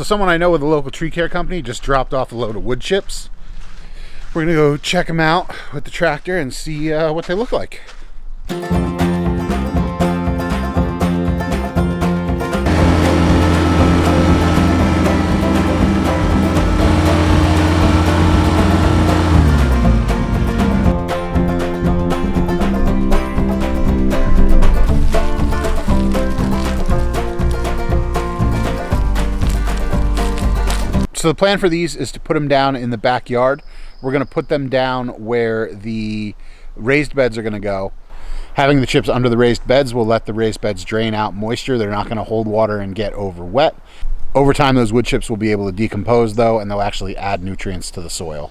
So someone I know with a local tree care company just dropped off a load of wood chips. We're gonna go check them out with the tractor and see what they look like. So the plan for these is to put them down in the backyard. We're going to put them down where the raised beds are going to go. Having the chips under the raised beds will let the raised beds drain out moisture. They're not going to hold water and get over wet. Over time, those wood chips will be able to decompose though, and they'll actually add nutrients to the soil.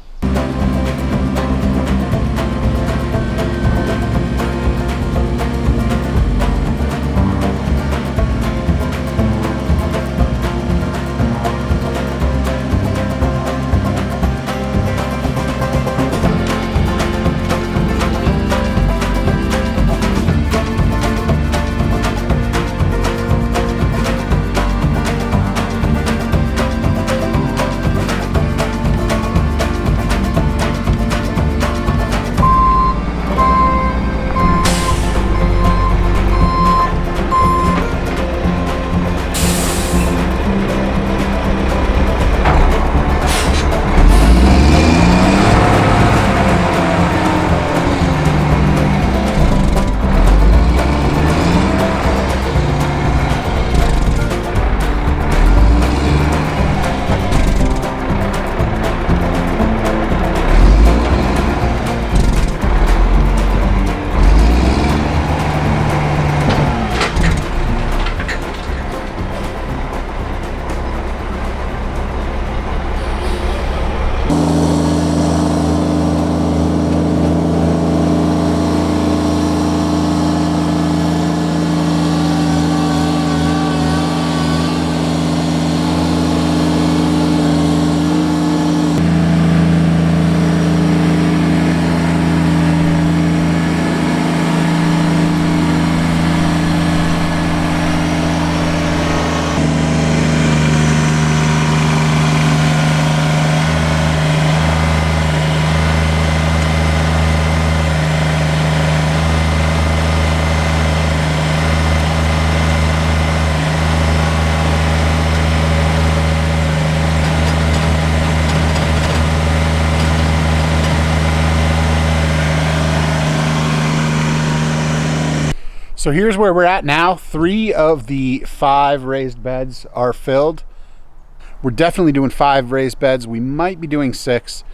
So here's where we're at now. 3 of the 5 raised beds are filled. We're definitely doing 5 raised beds. We might be doing 6.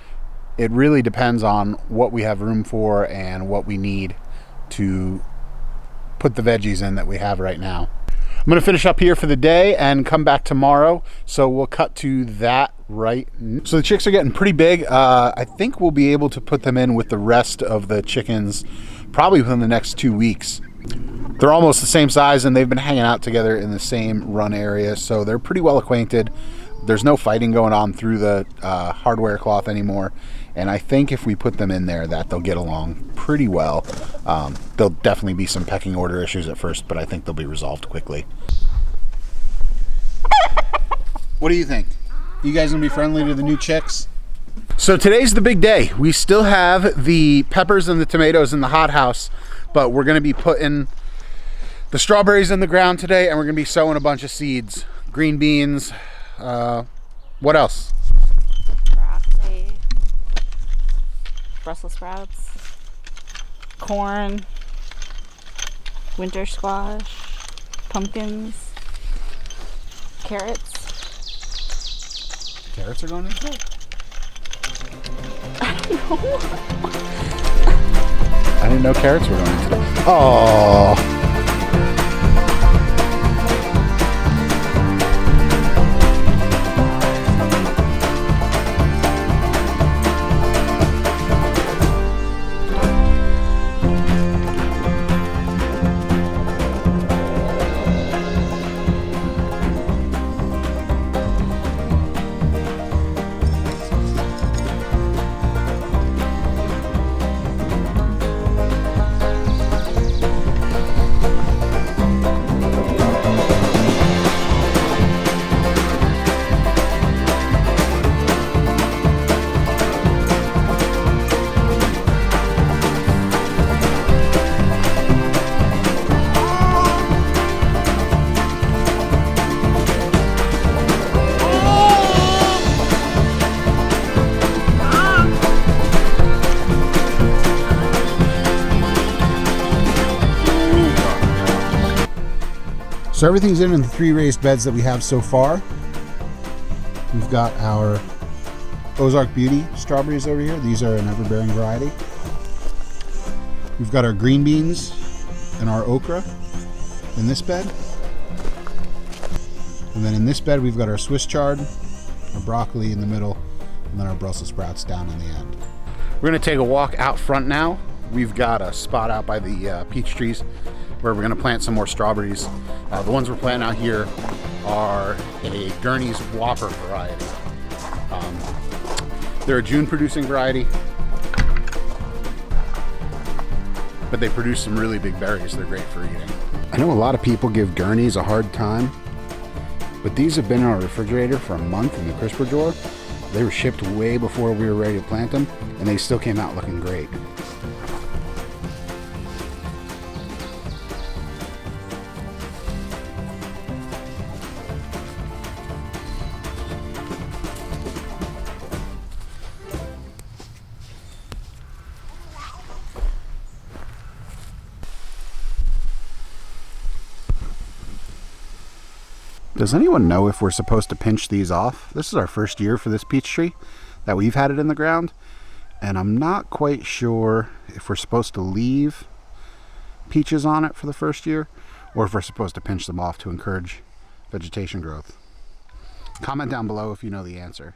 It really depends on what we have room for and what we need to put the veggies in that we have right now. I'm going to finish up here for the day and come back tomorrow. So we'll cut to that right now. So the chicks are getting pretty big. I think we'll be able to put them in with the rest of the chickens probably within the next 2 weeks. They're almost the same size and they've been hanging out together in the same run area, so they're pretty well acquainted. There's no fighting going on through the hardware cloth anymore, and I think if we put them in there that they'll get along pretty well. There'll definitely be some pecking order issues at first, but I think they'll be resolved quickly. What do you think? You guys gonna be friendly to the new chicks? So today's the big day. We still have the peppers and the tomatoes in the hothouse, but we're gonna be putting the strawberries in the ground today, and we're gonna be sowing a bunch of seeds. Green beans, what else? Broccoli, Brussels sprouts, corn, winter squash, pumpkins, carrots. Carrots are going into it? I don't know. I didn't know carrots were going into it. Oh. So everything's in the 3 raised beds that we have so far. We've got our Ozark Beauty strawberries over here. These are an everbearing variety. We've got our green beans and our okra in this bed. And then in this bed we've got our Swiss chard, our broccoli in the middle, and then our Brussels sprouts down in the end. We're gonna take a walk out front now. We've got a spot out by the peach trees where we're gonna plant some more strawberries. The ones we're planting out here are a Gurney's Whopper variety. They're a June producing variety, but they produce some really big berries. They're great for eating. I know a lot of people give Gurney's a hard time, but these have been in our refrigerator for a month in the crisper drawer. They were shipped way before we were ready to plant them, and they still came out looking great. Does anyone know if we're supposed to pinch these off? This is our first year for this peach tree that we've had it in the ground, and I'm not quite sure if we're supposed to leave peaches on it for the first year or if we're supposed to pinch them off to encourage vegetation growth. Comment down below if you know the answer.